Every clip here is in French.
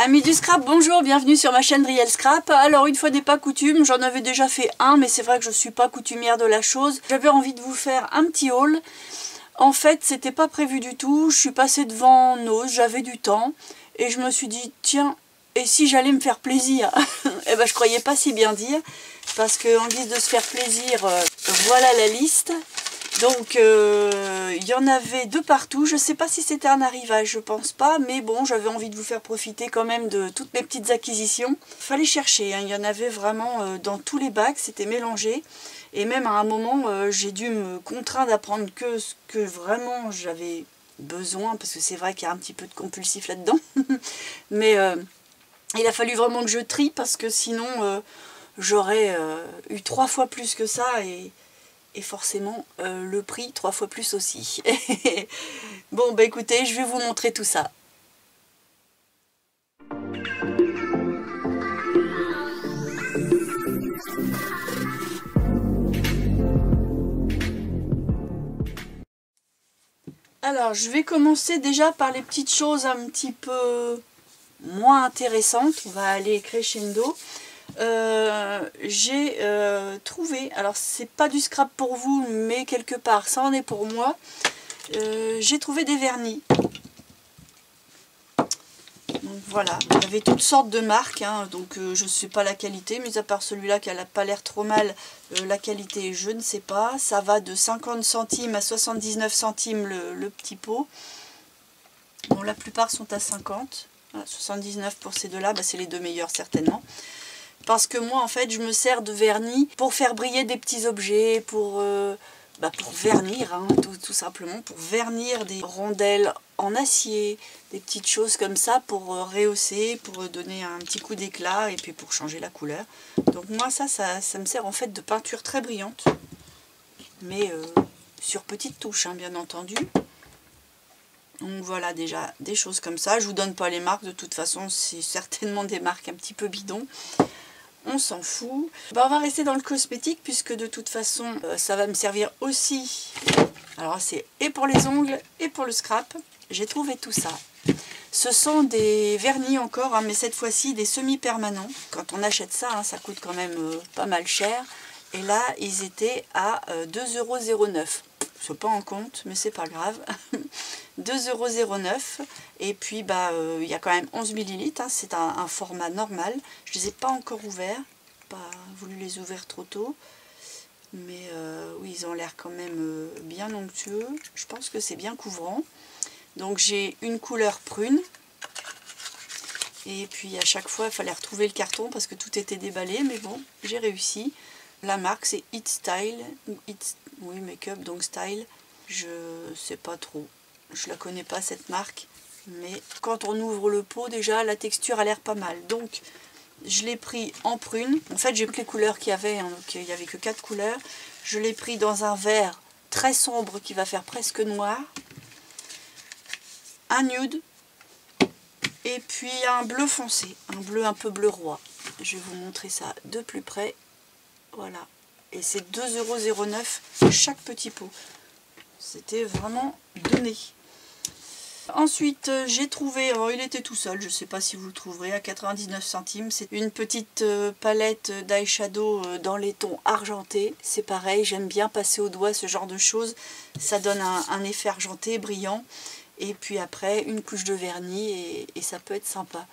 Amis du scrap, bonjour, bienvenue sur ma chaîne Riel Scrap. Alors une fois n'est pas coutume, j'en avais déjà fait un, mais c'est vrai que je ne suis pas coutumière de la chose. J'avais envie de vous faire un petit haul. En fait, c'était pas prévu du tout, je suis passée devant Nose, j'avais du temps, et je me suis dit, tiens, et si j'allais me faire plaisir? Eh ben je croyais pas si bien dire, parce qu'en guise de se faire plaisir, voilà la liste. Donc il y en avait de partout, je ne sais pas si c'était un arrivage, je pense pas, mais bon, j'avais envie de vous faire profiter quand même de toutes mes petites acquisitions. Fallait chercher, hein, il y en avait vraiment dans tous les bacs, c'était mélangé, et même à un moment j'ai dû me contraindre à prendre que ce que vraiment j'avais besoin, parce que c'est vrai qu'il y a un petit peu de compulsif là-dedans, mais il a fallu vraiment que je trie, parce que sinon j'aurais eu 3 fois plus que ça, et forcément le prix 3 fois plus aussi. Bon bah écoutez, je vais vous montrer tout ça. Alors je vais commencer déjà par les petites choses un petit peu moins intéressantes. On va aller crescendo. J'ai trouvé, alors c'est pas du scrap pour vous, mais quelque part ça en est pour moi. J'ai trouvé des vernis. Donc voilà, il y avait toutes sortes de marques, hein, donc je ne sais pas la qualité, mais à part celui-là qui n'a pas l'air trop mal, la qualité je ne sais pas. Ça va de 50 centimes à 79 centimes le petit pot. Bon, la plupart sont à 50, voilà, 79 pour ces deux-là, bah, c'est les deux meilleurs certainement. Parce que moi en fait je me sers de vernis pour faire briller des petits objets, pour vernir, hein, tout simplement, pour vernir des rondelles en acier, des petites choses comme ça pour rehausser, pour donner un petit coup d'éclat et puis pour changer la couleur. Donc moi ça me sert en fait de peinture très brillante, mais sur petites touches, hein, bien entendu. Donc voilà déjà des choses comme ça. Je vous donne pas les marques, de toute façon c'est certainement des marques un petit peu bidons. On s'en fout. Bah, on va rester dans le cosmétique puisque de toute façon ça va me servir aussi. Alors c'est et pour les ongles et pour le scrap. J'ai trouvé tout ça. Ce sont des vernis encore, hein, mais cette fois-ci des semi-permanents. Quand on achète ça, hein, ça coûte quand même pas mal cher. Et là ils étaient à 2,09 €. C'est pas en compte, mais c'est pas grave. 2,09 €. Et puis bah il y a quand même 11 ml, hein, c'est un format normal. Je les ai pas encore ouverts, pas voulu les ouvrir trop tôt, mais oui, ils ont l'air quand même bien onctueux. Je pense que c'est bien couvrant. Donc j'ai une couleur prune, et puis à chaque fois il fallait retrouver le carton parce que tout était déballé, mais bon, j'ai réussi. La marque c'est It Style, oui, Make-up, donc Style, je sais pas trop. Je la connais pas cette marque, mais quand on ouvre le pot déjà la texture a l'air pas mal. Donc je l'ai pris en prune. En fait j'ai pris les couleurs qu'il y avait, hein, donc il n'y avait que 4 couleurs. Je l'ai pris dans un vert très sombre qui va faire presque noir, un nude et puis un bleu foncé, un bleu un peu bleu roi. Je vais vous montrer ça de plus près. Voilà, et c'est 2,09 € chaque petit pot. C'était vraiment donné. Ensuite, j'ai trouvé, alors il était tout seul, je ne sais pas si vous le trouverez, à 99 centimes. C'est une petite palette d'eyeshadow dans les tons argentés. C'est pareil, j'aime bien passer au doigt ce genre de choses. Ça donne un effet argenté, brillant. Et puis après, une couche de vernis et ça peut être sympa.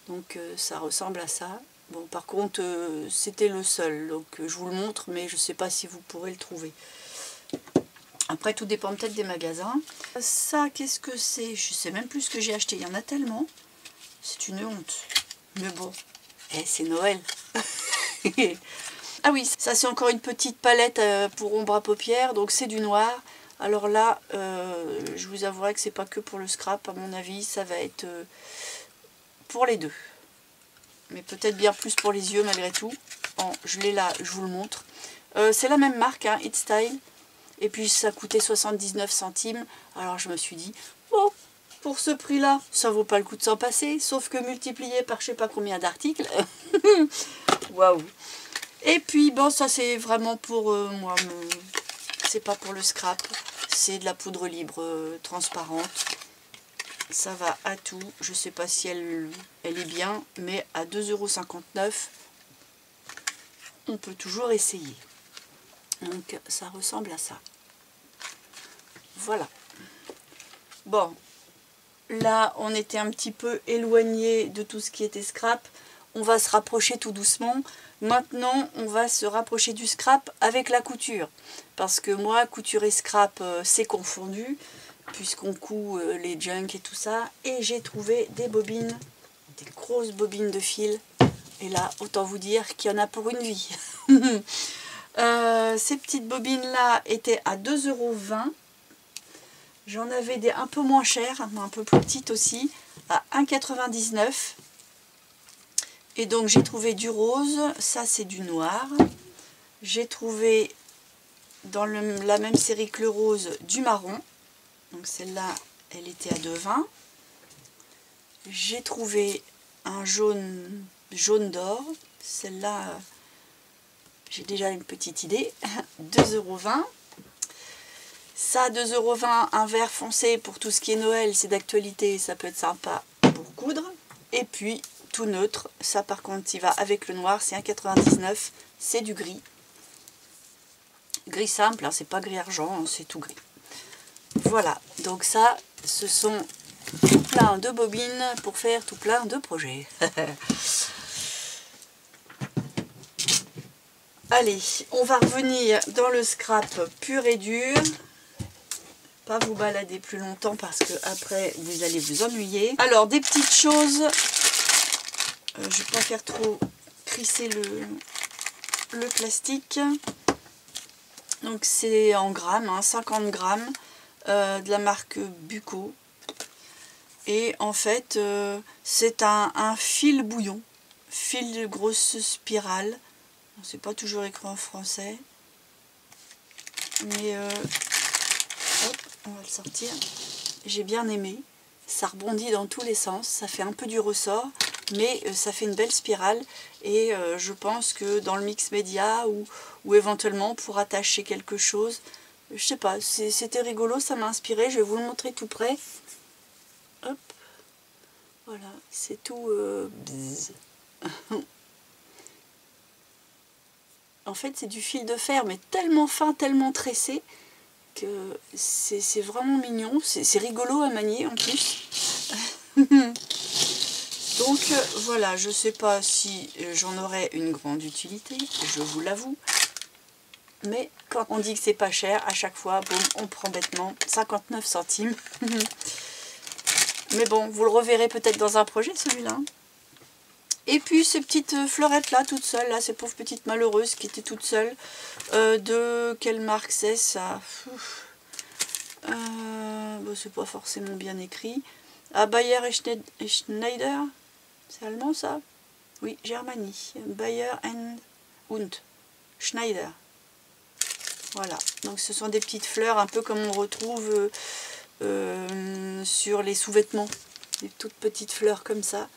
Donc ça ressemble à ça. Bon, par contre, c'était le seul, donc je vous le montre, mais je ne sais pas si vous pourrez le trouver. Après, tout dépend peut-être des magasins. Ça, qu'est-ce que c'est? Je sais même plus ce que j'ai acheté. Il y en a tellement. C'est une honte. Mais bon, c'est Noël. Ah oui, ça c'est encore une petite palette pour ombre à paupières. Donc c'est du noir. Alors là, je vous avouerai que c'est pas que pour le scrap. À mon avis, ça va être pour les deux. Mais peut-être bien plus pour les yeux malgré tout. Bon, je l'ai là, je vous le montre. C'est la même marque, hein, It Style. Et puis ça coûtait 79 centimes. Alors je me suis dit, oh, pour ce prix-là, ça vaut pas le coup de s'en passer. Sauf que multiplié par je sais pas combien d'articles. Waouh. Et puis bon, ça c'est vraiment pour moi. C'est pas pour le scrap. C'est de la poudre libre transparente. ça va à tout. Je sais pas si elle est bien, mais à 2,59 €, on peut toujours essayer. Donc ça ressemble à ça. Voilà. Bon, là on était un petit peu éloigné de tout ce qui était scrap. On va se rapprocher tout doucement. Maintenant, on va se rapprocher du scrap avec la couture. Parce que moi, couture et scrap, c'est confondu, puisqu'on coud les junk et tout ça. Et j'ai trouvé des bobines, des grosses bobines de fil. Et là, autant vous dire qu'il y en a pour une vie. Ces petites bobines-là étaient à 2,20 €. J'en avais des un peu moins chères, un peu plus petites aussi, à 1,99 €. Et donc j'ai trouvé du rose, ça c'est du noir. J'ai trouvé dans la même série que le rose du marron. Donc celle-là, elle était à 2,20 €. J'ai trouvé un jaune d'or. Celle-là, j'ai déjà une petite idée. 2,20 €. Ça, 2,20 €, un vert foncé pour tout ce qui est Noël, c'est d'actualité, ça peut être sympa pour coudre. Et puis, tout neutre, ça par contre, il va avec le noir, c'est 1,99 €, c'est du gris. Gris simple, hein, c'est pas gris argent, hein, c'est tout gris. Voilà, donc ça, ce sont tout plein de bobines pour faire tout plein de projets. Allez, on va revenir dans le scrap pur et dur. Pas vous balader plus longtemps parce que après vous allez vous ennuyer. Alors des petites choses, je ne vais pas faire trop crisser le plastique. Donc c'est en grammes, hein, 50 grammes, de la marque Buco. Et en fait c'est un fil bouillon, fil de grosse spirale. C'est pas toujours écrit en français, mais hop, on va le sortir. J'ai bien aimé, ça rebondit dans tous les sens, ça fait un peu du ressort, mais ça fait une belle spirale. Et je pense que dans le mix média ou éventuellement pour attacher quelque chose, je sais pas, c'était rigolo, ça m'a inspiré. Je vais vous le montrer tout près. Hop, voilà, c'est tout en fait c'est du fil de fer, mais tellement fin, tellement tressé, que c'est vraiment mignon, c'est rigolo à manier en plus. Donc voilà, je sais pas si j'en aurai une grande utilité, je vous l'avoue, mais quand on dit que c'est pas cher, à chaque fois, bon, on prend bêtement 59 centimes. Mais bon, vous le reverrez peut-être dans un projet celui-là. Et puis ces petites fleurettes là, toutes seules, là, ces pauvres petites malheureuses qui étaient toutes seules. De quelle marque c'est ça? Bon, c'est pas forcément bien écrit. Ah, Bayer et Schneider, c'est allemand ça? Oui, Germanie. Bayer und Schneider. Voilà, donc ce sont des petites fleurs un peu comme on retrouve sur les sous-vêtements. Des toutes petites fleurs comme ça.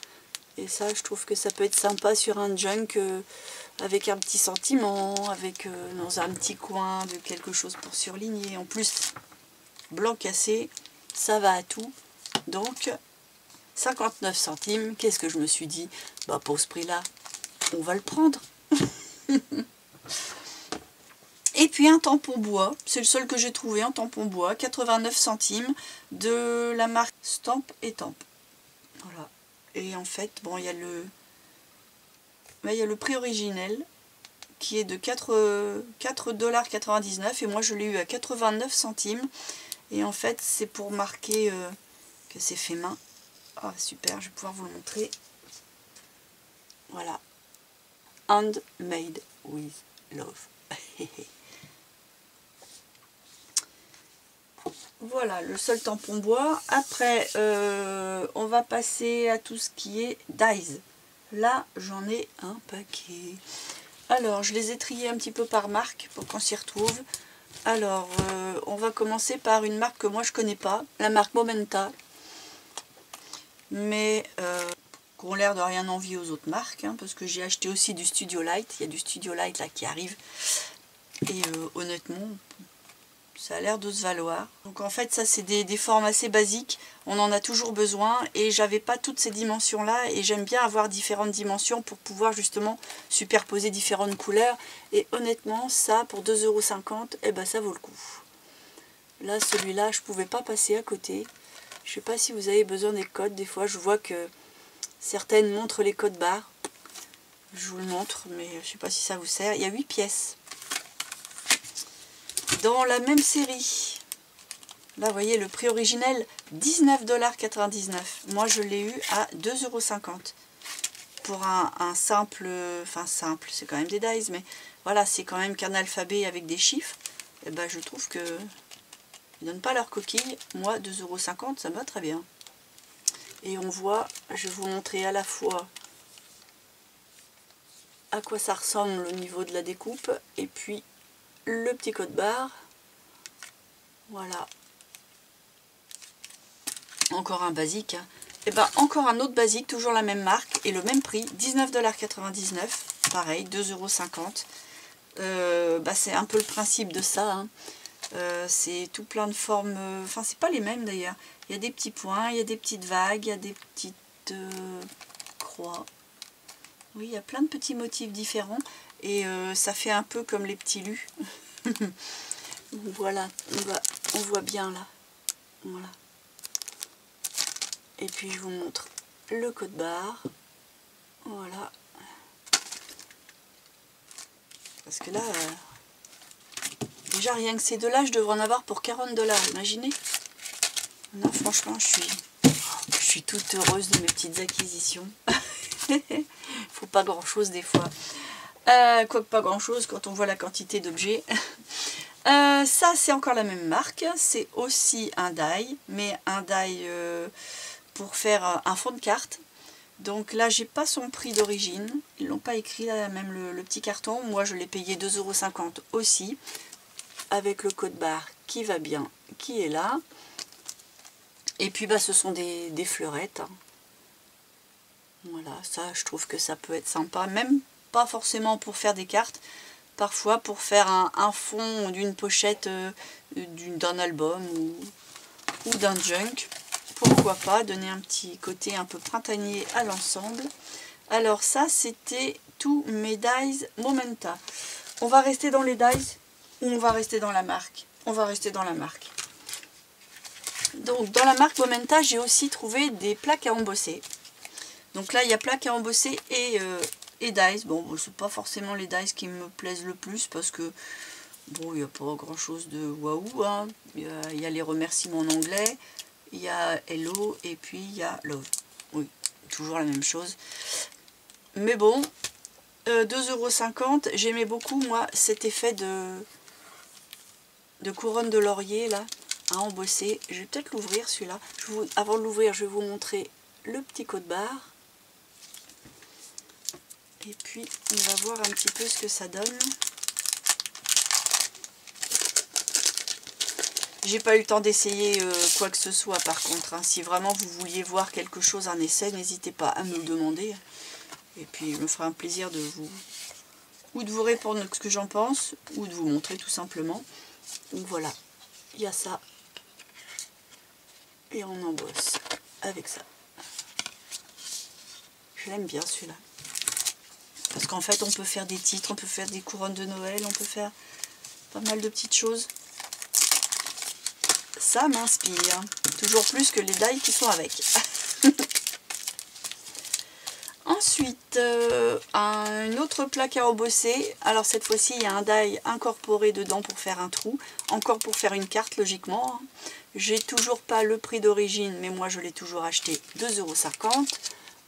Et ça, je trouve que ça peut être sympa sur un junk avec un petit sentiment, avec dans un petit coin de quelque chose pour surligner. En plus, blanc cassé, ça va à tout. Donc, 59 centimes, qu'est-ce que je me suis dit? Bah, pour ce prix-là, on va le prendre. Et puis un tampon bois, c'est le seul que j'ai trouvé, un tampon bois, 89 centimes, de la marque Stamp et Temp. Voilà. Et en fait, bon, il y a le prix originel qui est de 4,99 € et moi je l'ai eu à 89 centimes. Et en fait, c'est pour marquer que c'est fait main. Ah, super, je vais pouvoir vous le montrer. Voilà. Handmade with love. Voilà, le seul tampon bois. Après, on va passer à tout ce qui est dies. Là, j'en ai un paquet. Alors, je les ai triés un petit peu par marque pour qu'on s'y retrouve. Alors, on va commencer par une marque que moi je connais pas, la marque Momenta. Mais qui ont l'air de rien envier aux autres marques, hein, parce que j'ai acheté aussi du Studio Light. Il y a du Studio Light là qui arrive. Et honnêtement, Ça a l'air de se valoir. Donc en fait ça c'est des formes assez basiques. On en a toujours besoin et j'avais pas toutes ces dimensions là. Et j'aime bien avoir différentes dimensions pour pouvoir justement superposer différentes couleurs. Et honnêtement ça pour 2,50 €, eh ben, ça vaut le coup. Là celui-là je pouvais pas passer à côté. Je sais pas si vous avez besoin des codes. Des fois je vois que certaines montrent les codes barres. Je vous le montre mais je sais pas si ça vous sert. Il y a 8 pièces. Dans la même série, là vous voyez le prix originel 19,99 $. Moi je l'ai eu à 2,50 €. Pour un simple, enfin simple, c'est quand même des dies, mais voilà, c'est quand même qu'un alphabet avec des chiffres. Et ben je trouve que ils donnent pas leur coquille. Moi 2,50 €, ça me va très bien. Et on voit, je vais vous montrer à la fois à quoi ça ressemble au niveau de la découpe et puis le petit code barre. Voilà. Encore un basique. Et ben encore un autre basique, toujours la même marque et le même prix, 19,99 $. Pareil, 2,50 €. Bah c'est un peu le principe de ça. Hein. C'est tout plein de formes. Enfin, c'est pas les mêmes d'ailleurs. Il y a des petits points, il y a des petites vagues, il y a des petites croix. Oui, il y a plein de petits motifs différents. Et ça fait un peu comme les petits lus. Voilà, on voit bien là. Voilà. Et puis je vous montre le code barre. Voilà. Parce que là, déjà rien que ces deux-là, je devrais en avoir pour 40 $. Imaginez. Non, franchement, je suis toute heureuse de mes petites acquisitions. Faut pas grand-chose des fois. Quoique pas grand-chose quand on voit la quantité d'objets. Ça, c'est encore la même marque. C'est aussi un die, mais un die pour faire un fond de carte. Donc là, j'ai pas son prix d'origine. Ils l'ont pas écrit, là, même le petit carton. Moi, je l'ai payé 2,50 € aussi. Avec le code barre qui va bien, qui est là. Et puis, bah, ce sont des fleurettes. Hein. Voilà, ça, je trouve que ça peut être sympa. Même pas forcément pour faire des cartes. Parfois, pour faire un fond d'une pochette d'un album ou d'un junk. Pourquoi pas donner un petit côté un peu printanier à l'ensemble. Alors ça, c'était tous mes dies Momenta. On va rester dans les dies ou on va rester dans la marque? On va rester dans la marque. Donc dans la marque Momenta, j'ai aussi trouvé des plaques à embosser. Donc là, il y a plaques à embosser et dies. Bon, c'est pas forcément les dies qui me plaisent le plus parce que bon, il n'y a pas grand chose de waouh. Hein. Il y a les remerciements en anglais. Il y a Hello et puis il y a Love. Oui, toujours la même chose. Mais bon, 2,50 €. J'aimais beaucoup, moi, cet effet de couronne de laurier, là, à embosser. Je vais peut-être l'ouvrir, celui-là. Avant de l'ouvrir, je vais vous montrer le petit code barre. Et puis, on va voir un petit peu ce que ça donne. J'ai pas eu le temps d'essayer quoi que ce soit par contre. Hein. Si vraiment vous vouliez voir quelque chose, un essai, n'hésitez pas à me le demander. Et puis je me ferai un plaisir de vous répondre ce que j'en pense, ou de vous montrer tout simplement. Donc voilà, il y a ça. Et on embosse avec ça. Je l'aime bien celui-là. Parce qu'en fait on peut faire des titres, on peut faire des couronnes de Noël, on peut faire pas mal de petites choses. Ça m'inspire. Toujours plus que les dies qui sont avec. Ensuite, une autre plaque à embosser. Alors cette fois-ci, il y a un die incorporé dedans pour faire un trou. Encore pour faire une carte, logiquement. J'ai toujours pas le prix d'origine, mais moi je l'ai toujours acheté 2,50 €.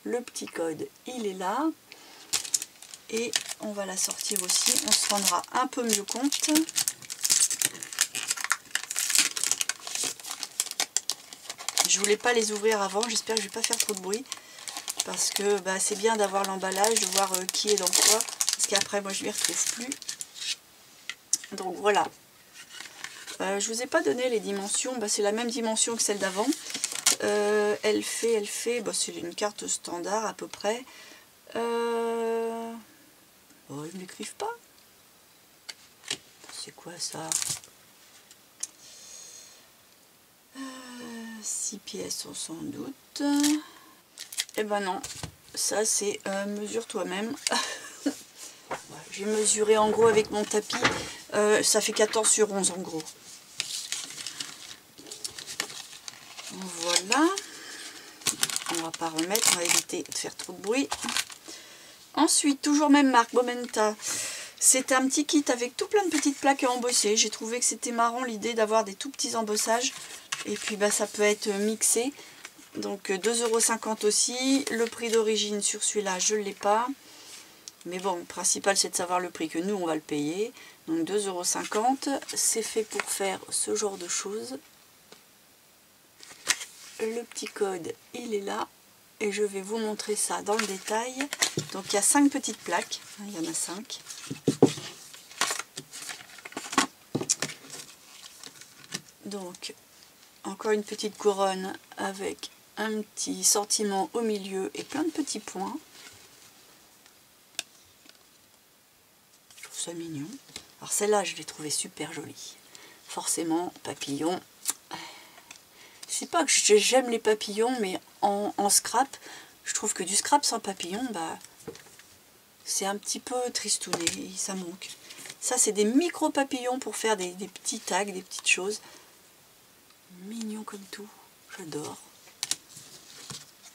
Le petit code, il est là. Et on va la sortir aussi. On se rendra un peu mieux compte. Je voulais pas les ouvrir avant, j'espère que je vais pas faire trop de bruit. Parce que bah, c'est bien d'avoir l'emballage, de voir qui est dans quoi. Parce qu'après, moi, je ne m'y retrouve plus. Donc voilà. Je vous ai pas donné les dimensions. Bah, c'est la même dimension que celle d'avant. Elle fait bah, c'est une carte standard à peu près. Oh, ils ne m'écrivent pas. C'est quoi ça? 6 pièces sans doute. Et ben non, ça c'est mesure toi-même. J'ai mesuré en gros avec mon tapis, ça fait 14 sur 11 en gros. Voilà, on va pas remettre, on va éviter de faire trop de bruit. Ensuite, toujours même marque, Momenta. C'est un petit kit avec tout plein de petites plaques à embosser. J'ai trouvé que c'était marrant l'idée d'avoir des tout petits embossages. Et puis bah, ça peut être mixé. Donc 2,50 € aussi. Le prix d'origine sur celui-là, je ne l'ai pas. Mais bon, le principal c'est de savoir le prix que nous on va le payer. Donc 2,50 €. C'est fait pour faire ce genre de choses. Le petit code, il est là. Et je vais vous montrer ça dans le détail. Donc il y a 5 petites plaques. Il y en a 5. Donc encore une petite couronne avec un petit sortiment au milieu et plein de petits points. Je trouve ça mignon. Alors celle-là, je l'ai trouvée super jolie. Forcément, papillon. C'est pas que j'aime les papillons, mais en scrap, je trouve que du scrap sans papillon, bah, c'est un petit peu tristouné, ça manque. Ça, c'est des micro papillons pour faire des petits tags, des petites choses. Mignon comme tout, j'adore.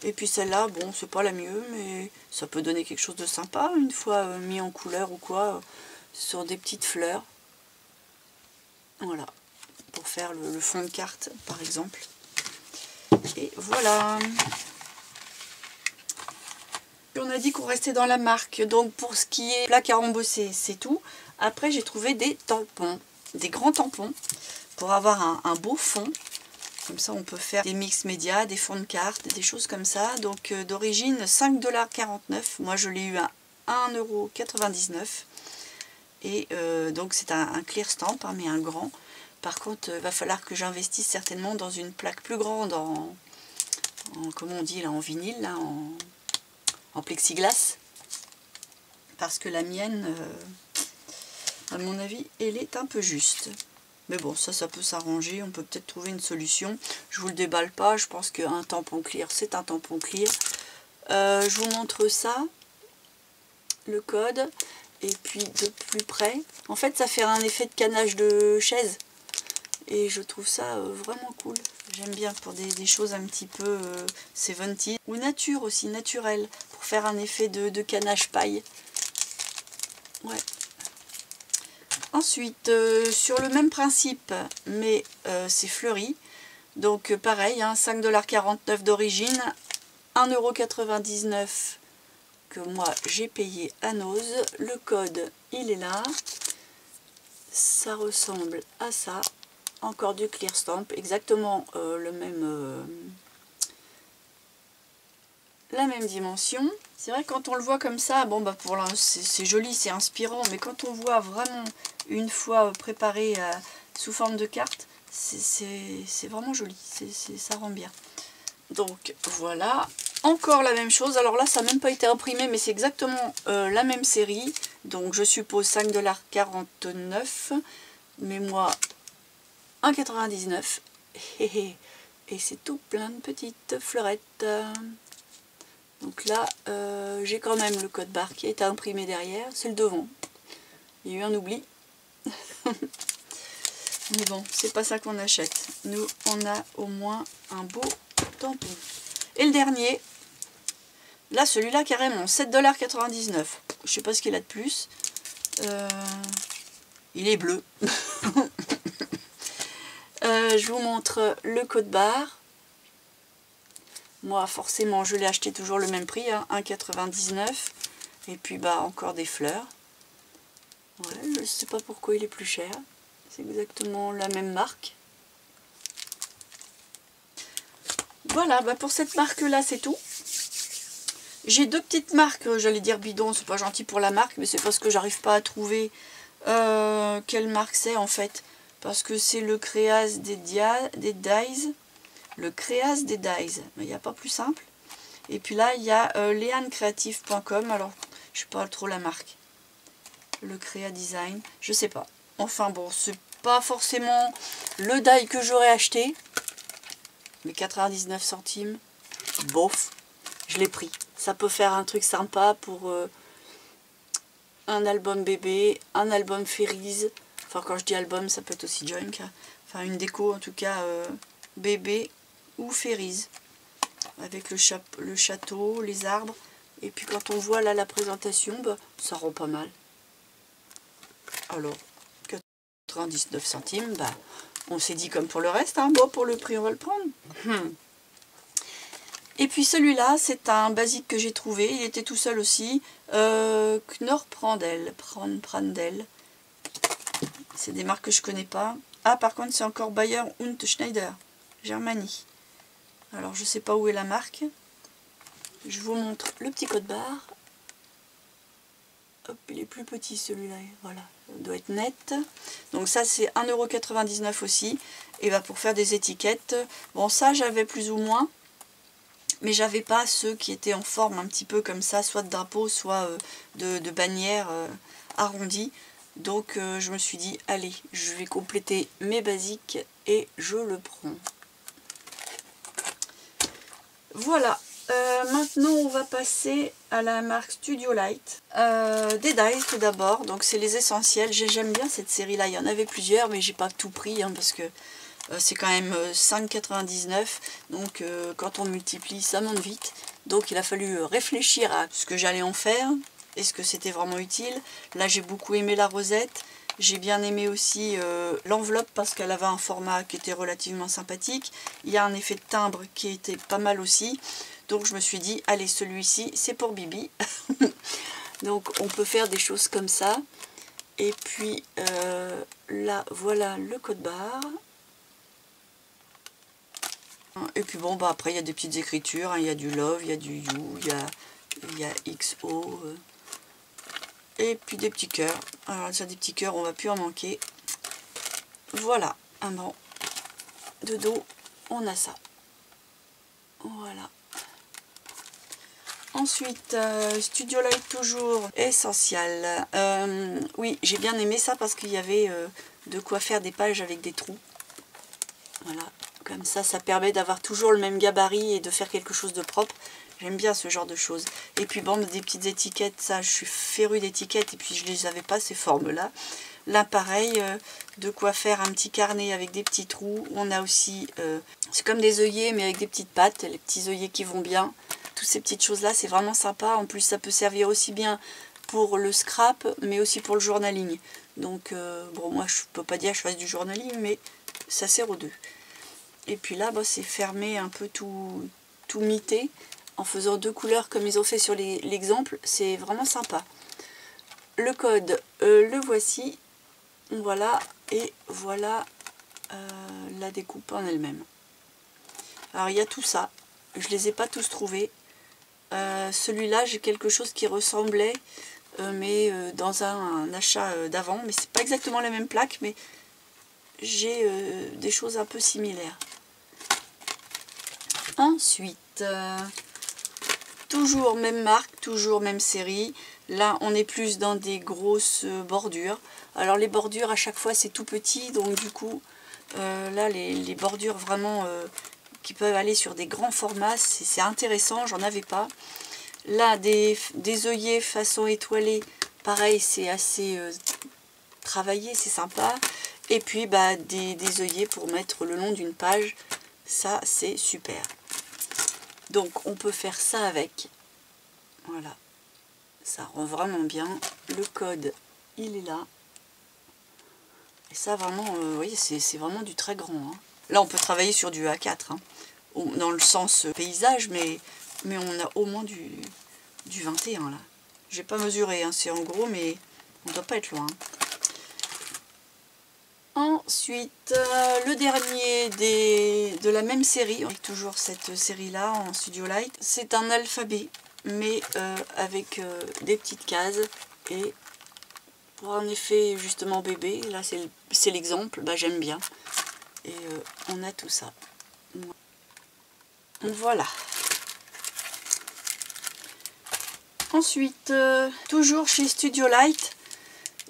Et puis celle-là, bon, c'est pas la mieux, mais ça peut donner quelque chose de sympa, une fois mis en couleur ou quoi, sur des petites fleurs. Voilà, pour faire le fond de carte, par exemple. Et voilà. On a dit qu'on restait dans la marque, donc pour ce qui est plaque à rembourser, c'est tout. Après, j'ai trouvé des tampons, des grands tampons, pour avoir un beau fond. Comme ça, on peut faire des mix médias, des fonds de cartes, des choses comme ça. Donc, d'origine 5,49 $. Moi, je l'ai eu à 1,99 €. Et donc, c'est un clear stamp, hein, mais un grand. Par contre, il va falloir que j'investisse certainement dans une plaque plus grande en comment on dit là, en vinyle, là, en plexiglas. Parce que la mienne, à mon avis, elle est un peu juste. Mais bon, ça peut s'arranger, on peut peut-être trouver une solution. Je vous le déballe pas, je pense qu'un tampon clear, c'est un tampon clear. Je vous montre ça, le code, et puis de plus près. En fait, ça fait un effet de canage de chaise. Et je trouve ça vraiment cool. J'aime bien pour des choses un petit peu 70s. Ou nature aussi, naturel, pour faire un effet de canage paille. Ouais. Ensuite, sur le même principe, mais c'est fleuri. Donc pareil, hein, 5,49 $ d'origine, 1,99 € que moi j'ai payé à Nose. Le code, il est là. Ça ressemble à ça. Encore du clear stamp, exactement le même, la même dimension. C'est vrai que quand on le voit comme ça, bon bah pour c'est joli, c'est inspirant, mais quand on voit vraiment une fois préparé sous forme de carte, c'est vraiment joli, ça rend bien. Donc voilà, encore la même chose. Alors là, ça n'a même pas été imprimé, mais c'est exactement la même série. Donc je suppose 5,49 $, mais moi 1,99 €. Et c'est tout plein de petites fleurettes. Donc là, j'ai quand même le code barre qui a été imprimé derrière. C'est le devant. Il y a eu un oubli. Mais bon, c'est pas ça qu'on achète. Nous, on a au moins un beau tampon. Et le dernier, là, celui-là, carrément, 7,99 $. Je sais pas ce qu'il a de plus. Il est bleu. Je vous montre le code barre. Moi, forcément, je l'ai acheté toujours le même prix, hein, 1,99 €. Et puis, bah, encore des fleurs. Ouais, je ne sais pas pourquoi il est plus cher. C'est exactement la même marque. Voilà, bah pour cette marque-là, c'est tout. J'ai deux petites marques, j'allais dire bidon, c'est pas gentil pour la marque, mais c'est parce que j'arrive pas à trouver quelle marque c'est en fait. Parce que c'est le Créas des Dies. Le Créas des Dies, mais il n'y a pas plus simple. Et puis là, il y a leancreative.com, alors je sais pas trop la marque. Le Créa Design, je sais pas. Enfin bon, c'est pas forcément le die que j'aurais acheté. mais 99 centimes, bof, je l'ai pris. Ça peut faire un truc sympa pour un album bébé, un album Fairies. Enfin, quand je dis album, ça peut être aussi junk. Enfin, une déco, en tout cas, bébé ou Fairies. Avec le château, les arbres. Et puis, quand on voit là la présentation, bah, ça rend pas mal. Alors, 99 centimes, bah, on s'est dit comme pour le reste, hein, bon, pour le prix, on va le prendre. Et puis celui-là, c'est un basique que j'ai trouvé, il était tout seul aussi, Knorr Prandel, c'est des marques que je connais pas. Ah, par contre, c'est encore Bayer und Schneider, Germanie. Alors, je sais pas où est la marque. Je vous montre le petit code barre. Hop, il est plus petit celui-là, voilà, ça doit être net. Donc ça, c'est 1,99 € aussi. Et bah, pour faire des étiquettes, bon, ça, j'avais plus ou moins. Mais j'avais pas ceux qui étaient en forme un petit peu comme ça, soit de drapeau, soit de bannière arrondie. Donc je me suis dit, allez, je vais compléter mes basiques et je le prends. Voilà, maintenant on va passer à la marque Studio Light. Des dies tout d'abord, donc c'est les essentiels. J'aime bien cette série-là, il y en avait plusieurs, mais j'ai pas tout pris hein, parce que c'est quand même 5,99 €, donc quand on multiplie, ça monte vite. Donc il a fallu réfléchir à ce que j'allais en faire, est-ce que c'était vraiment utile. Là j'ai beaucoup aimé la rosette, j'ai bien aimé aussi l'enveloppe parce qu'elle avait un format qui était relativement sympathique. Il y a un effet de timbre qui était pas mal aussi. Donc je me suis dit, allez celui-ci c'est pour Bibi. Donc on peut faire des choses comme ça. Et puis là voilà le code barre. Et puis bon, bah après il y a des petites écritures, hein, il y a du love, il y a du you, il y a XO, et puis des petits cœurs. Alors ça, des petits cœurs, on va plus en manquer. Voilà, un banc de dos, on a ça. Voilà. Ensuite, Studio Light toujours, essentiel. Oui, j'ai bien aimé ça parce qu'il y avait de quoi faire des pages avec des trous. Voilà. Comme ça, ça permet d'avoir toujours le même gabarit et de faire quelque chose de propre. J'aime bien ce genre de choses. Et puis bon, des petites étiquettes, ça, je suis férue d'étiquettes et puis je les avais pas, ces formes-là. Là, pareil, de quoi faire un petit carnet avec des petits trous. On a aussi, c'est comme des œillets, mais avec des petites pattes, les petits œillets qui vont bien. Toutes ces petites choses-là, c'est vraiment sympa. En plus, ça peut servir aussi bien pour le scrap, mais aussi pour le journaling. Donc, bon, moi, je peux pas dire que je fasse du journaling, mais ça sert aux deux. Et puis là, bah, c'est fermé un peu tout mité, en faisant deux couleurs comme ils ont fait sur l'exemple. C'est vraiment sympa. Le code, le voici. Voilà, et voilà la découpe en elle-même. Alors, il y a tout ça. Je les ai pas tous trouvés. Celui-là, j'ai quelque chose qui ressemblait, mais dans un achat d'avant. Mais c'est pas exactement la même plaque, mais j'ai des choses un peu similaires. Ensuite, toujours même marque, toujours même série. Là, on est plus dans des grosses bordures. Alors, les bordures, à chaque fois, c'est tout petit. Donc, du coup, là, les bordures vraiment qui peuvent aller sur des grands formats, c'est intéressant. J'en avais pas. Là, des œillets façon étoilée. Pareil, c'est assez travaillé, c'est sympa. Et puis, bah, des œillets pour mettre le long d'une page. Ça, c'est super. Donc, on peut faire ça avec. Voilà. Ça rend vraiment bien. Le code, il est là. Et ça, vraiment, vous voyez, c'est vraiment du très grand. Hein. Là, on peut travailler sur du A4. Hein, dans le sens paysage, mais on a au moins du 21, là. J'ai pas mesuré, hein, c'est en gros, mais on doit pas être loin. Ensuite, le dernier de la même série, toujours cette série-là en Studio Light, c'est un alphabet, mais avec des petites cases, et pour un effet justement bébé, là c'est l'exemple, bah, j'aime bien, et on a tout ça. Voilà. Ensuite, toujours chez Studio Light,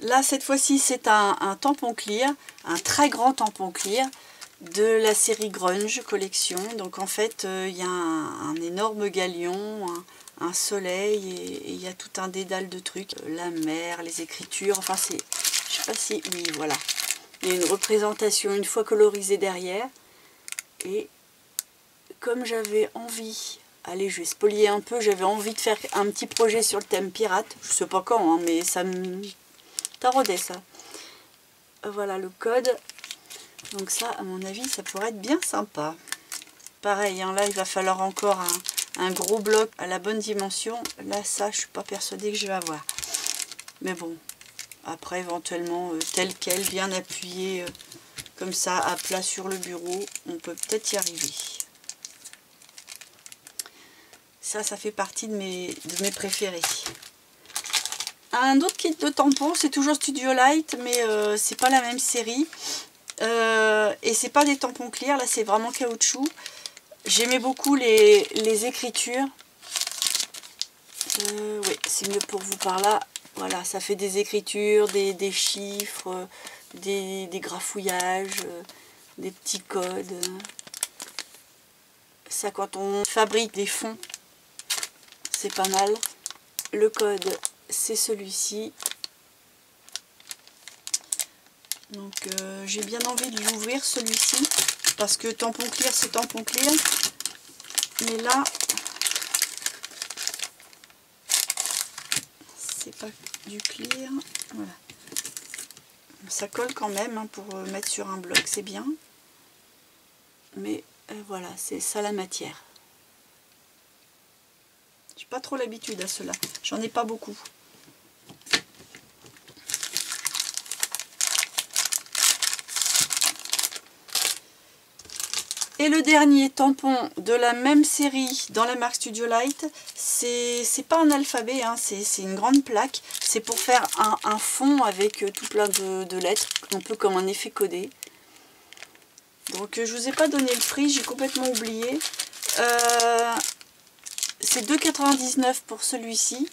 là cette fois-ci c'est un tampon clear, un très grand tampon clear. de la série Grunge collection. Donc en fait, il y a un énorme galion, un soleil, et il y a tout un dédale de trucs. La mer, les écritures, enfin c'est... Je sais pas si... Oui, voilà. Il y a une représentation une fois colorisée derrière. Et comme j'avais envie... Allez, je vais spolier un peu. J'avais envie de faire un petit projet sur le thème pirate. Je sais pas quand, hein, mais ça me taraudait ça. Voilà le code. Donc ça, à mon avis, ça pourrait être bien sympa. Pareil, hein, là, il va falloir encore un gros bloc à la bonne dimension. Là, ça, je suis pas persuadée que je vais avoir. Mais bon, après, éventuellement, tel quel, bien appuyé, comme ça, à plat sur le bureau, on peut peut-être y arriver. Ça fait partie de mes préférés. Un autre kit de tampons, c'est toujours Studio Light, mais c'est pas la même série. Et c'est pas des tampons clear, là c'est vraiment caoutchouc. J'aimais beaucoup les écritures. Oui, c'est mieux pour vous par là. Voilà, ça fait des écritures, des chiffres, des grafouillages, des petits codes. Ça, quand on fabrique des fonds, c'est pas mal. Le code, c'est celui-ci. Donc j'ai bien envie de l'ouvrir celui-ci, parce que tampon clear c'est tampon clear. Mais là, c'est pas du clear. Voilà. Ça colle quand même, hein, pour mettre sur un bloc, c'est bien. Mais voilà, c'est ça la matière. J'ai pas trop l'habitude à cela. J'en ai pas beaucoup. Et le dernier tampon de la même série dans la marque Studio Light, c'est pas un alphabet, hein, c'est une grande plaque. C'est pour faire un fond avec tout plein de lettres, un peu comme un effet codé. Donc je vous ai pas donné le prix, j'ai complètement oublié. C'est 2,99 pour celui-ci.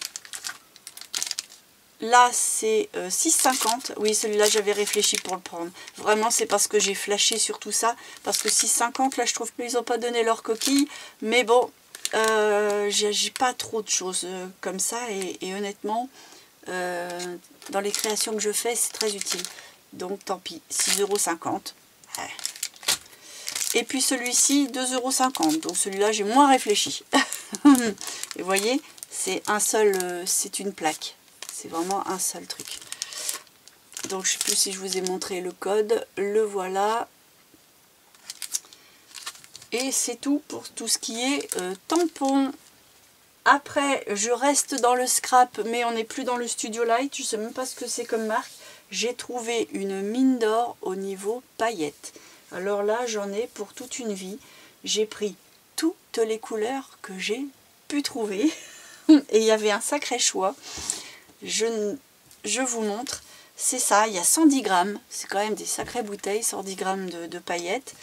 Là, c'est 6,50. Oui, celui-là, j'avais réfléchi pour le prendre. Vraiment, c'est parce que j'ai flashé sur tout ça. Parce que 6,50, là, je trouve qu'ils n'ont pas donné leur coquille. Mais bon, j'ai pas trop de choses comme ça. Et honnêtement, dans les créations que je fais, c'est très utile. Donc, tant pis, 6,50 €. Ouais. Et puis celui-ci, 2,50 €. Donc celui-là, j'ai moins réfléchi. Et vous voyez, c'est un seul, c'est une plaque. C'est vraiment un seul truc. Donc je ne sais plus si je vous ai montré le code. Le voilà. Et c'est tout pour tout ce qui est tampon. Après, je reste dans le scrap, mais on n'est plus dans le Studio Light. Je ne sais même pas ce que c'est comme marque. J'ai trouvé une mine d'or au niveau paillettes. Alors là, j'en ai pour toute une vie. J'ai pris toutes les couleurs que j'ai pu trouver. Et il y avait un sacré choix. Je vous montre. C'est ça, il y a 110 grammes. C'est quand même des sacrées bouteilles, 110 grammes de paillettes.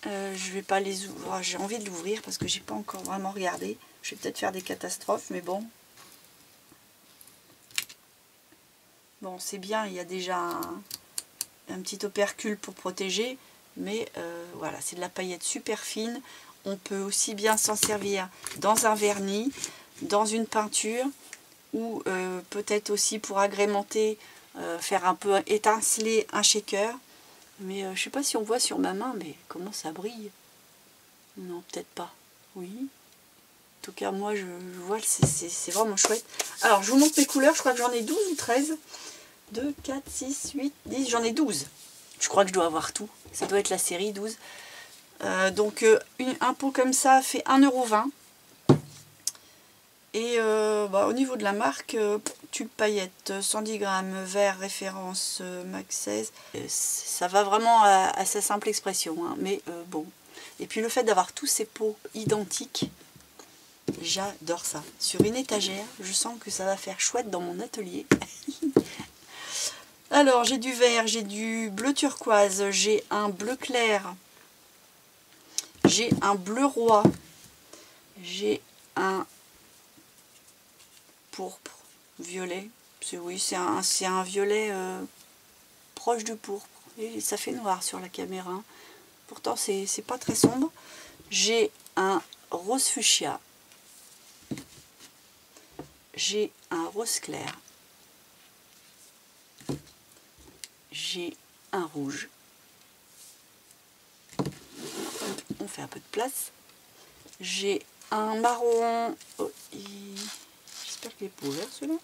Je vais pas les ouvrir. J'ai envie de l'ouvrir parce que j'ai pas encore vraiment regardé. Je vais peut-être faire des catastrophes, mais bon. Bon, c'est bien, il y a déjà un petit opercule pour protéger. Mais voilà, c'est de la paillette super fine. On peut aussi bien s'en servir dans un vernis, dans une peinture, ou peut-être aussi pour agrémenter, faire un peu étinceler un shaker. Mais je ne sais pas si on voit sur ma main, mais comment ça brille? Non, peut-être pas. Oui. En tout cas, moi, je vois, c'est vraiment chouette. Alors, je vous montre mes couleurs. Je crois que j'en ai 12 ou 13. 2, 4, 6, 8, 10. J'en ai 12. Je crois que je dois avoir tout. Ça doit être la série 12. Donc, un pot comme ça fait 1,20 €. Et au niveau de la marque, tube paillette, 110 grammes, vert, référence max 16. Ça va vraiment à sa simple expression, hein, mais bon. Et puis le fait d'avoir tous ces pots identiques, j'adore ça. Sur une étagère, je sens que ça va faire chouette dans mon atelier. Alors, j'ai du vert, j'ai du bleu turquoise, j'ai un bleu clair, j'ai un bleu roi, j'ai un pourpre, violet. Oui, c'est un violet proche du pourpre. Et ça fait noir sur la caméra. Pourtant, c'est pas très sombre. J'ai un rose fuchsia. J'ai un rose clair. J'ai un rouge. On fait un peu de place. J'ai un marron. Oh, j'espère qu'il est pas ouvert celui-là.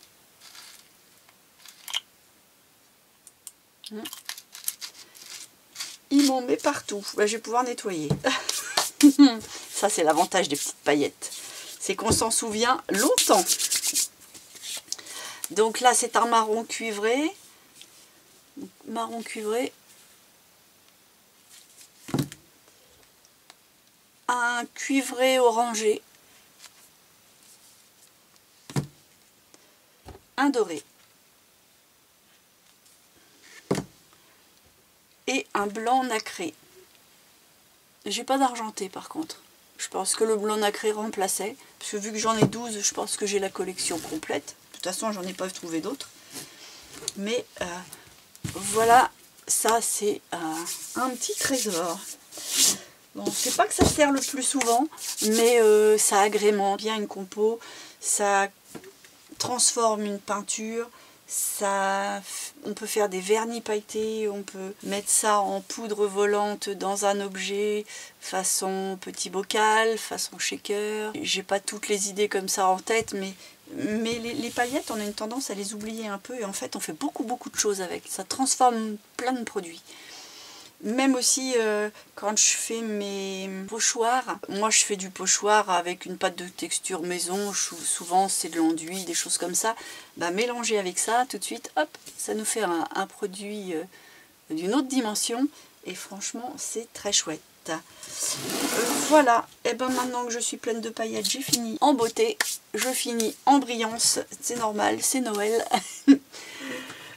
Il m'en met partout. Ben, je vais pouvoir nettoyer. Ça, c'est l'avantage des petites paillettes. C'est qu'on s'en souvient longtemps. Donc là, c'est un marron cuivré. Marron cuivré. Un cuivré orangé. Un doré. Et un blanc nacré. J'ai pas d'argenté par contre. Je pense que le blanc nacré remplaçait. Parce que vu que j'en ai 12, je pense que j'ai la collection complète. De toute façon, j'en ai pas trouvé d'autres. Mais voilà, ça c'est un petit trésor. Bon, c'est pas que ça sert le plus souvent, mais ça agrémente bien une compo. Ça transforme une peinture. On peut faire des vernis pailletés, on peut mettre ça en poudre volante dans un objet façon petit bocal, façon shaker. J'ai pas toutes les idées comme ça en tête, mais les paillettes, on a une tendance à les oublier un peu et en fait on fait beaucoup de choses avec. Ça transforme plein de produits. Même aussi quand je fais mes pochoirs, moi je fais du pochoir avec une pâte de texture maison, souvent c'est de l'enduit, des choses comme ça. Bah, mélanger avec ça, tout de suite, hop, ça nous fait un produit d'une autre dimension et franchement c'est très chouette. Voilà, et ben maintenant que je suis pleine de paillettes, j'ai fini en beauté, je finis en brillance, c'est normal, c'est Noël.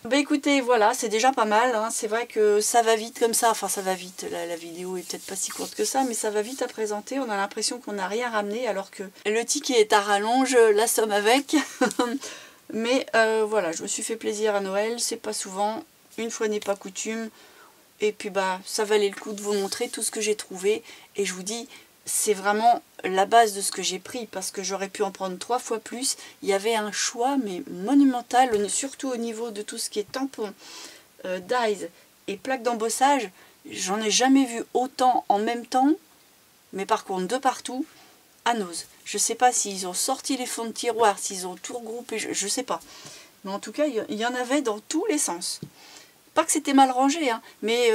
Bah écoutez, voilà, c'est déjà pas mal, hein. C'est vrai que ça va vite comme ça, enfin ça va vite, la vidéo est peut-être pas si courte que ça, mais ça va vite à présenter, on a l'impression qu'on n'a rien ramené alors que le ticket est à rallonge, la somme avec. Mais voilà, je me suis fait plaisir à Noël, c'est pas souvent, une fois n'est pas coutume, et puis bah ça valait le coup de vous montrer tout ce que j'ai trouvé, et je vous dis, c'est vraiment la base de ce que j'ai pris parce que j'aurais pu en prendre 3 fois plus. Il y avait un choix mais monumental, surtout au niveau de tout ce qui est tampons, dies et plaques d'embossage. J'en ai jamais vu autant en même temps, mais par contre de partout, à Nose. Je sais pas s'ils ont sorti les fonds de tiroir, s'ils ont tout regroupé, je sais pas. Mais en tout cas, il y en avait dans tous les sens. Pas que c'était mal rangé, hein, mais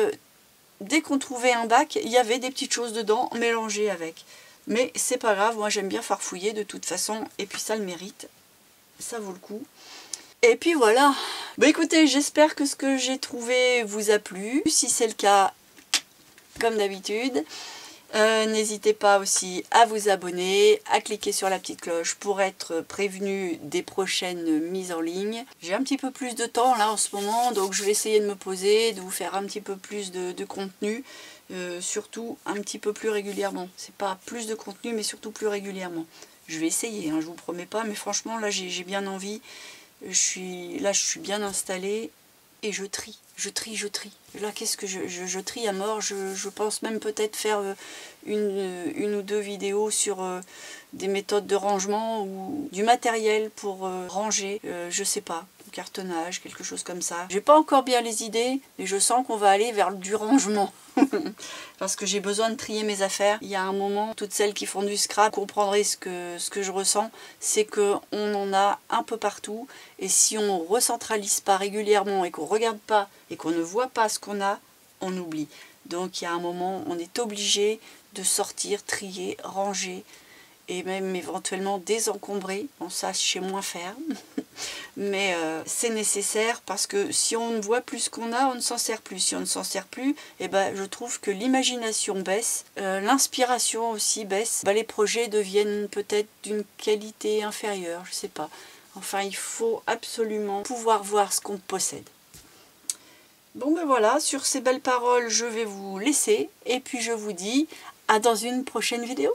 dès qu'on trouvait un bac, il y avait des petites choses dedans mélangées avec. Mais c'est pas grave, moi j'aime bien farfouiller de toute façon, et puis ça le mérite. Ça vaut le coup. Et puis voilà. Bah écoutez, j'espère que ce que j'ai trouvé vous a plu. Si c'est le cas, comme d'habitude, n'hésitez pas aussi à vous abonner, à cliquer sur la petite cloche pour être prévenu des prochaines mises en ligne. J'ai un petit peu plus de temps là en ce moment, donc je vais essayer de me poser, de vous faire un petit peu plus de contenu, surtout un petit peu plus régulièrement. C'est pas plus de contenu, mais surtout plus régulièrement. Je vais essayer, hein, je vous promets pas, mais franchement là j'ai bien envie. Je suis bien installée et je trie. Là, qu'est-ce que je trie à mort. Je pense même peut-être faire une ou deux vidéos sur des méthodes de rangement ou du matériel pour ranger, je sais pas, cartonnage, quelque chose comme ça. J'ai pas encore bien les idées, mais je sens qu'on va aller vers du rangement. Parce que j'ai besoin de trier mes affaires. Il y a un moment, toutes celles qui font du scrap comprendrez ce que je ressens, c'est qu'on en a un peu partout, et si on ne recentralise pas régulièrement et qu'on ne regarde pas et qu'on ne voit pas ce qu'on a, on oublie. Donc il y a un moment, on est obligé de sortir, trier, ranger, et même éventuellement désencombrer. Bon, ça, je sais moins faire. Mais c'est nécessaire parce que si on ne voit plus ce qu'on a, on ne s'en sert plus. Si on ne s'en sert plus, eh ben, je trouve que l'imagination baisse, l'inspiration aussi baisse. Ben, les projets deviennent peut-être d'une qualité inférieure, je ne sais pas. Enfin, il faut absolument pouvoir voir ce qu'on possède. Bon ben voilà, sur ces belles paroles, je vais vous laisser. Et puis je vous dis à dans une prochaine vidéo.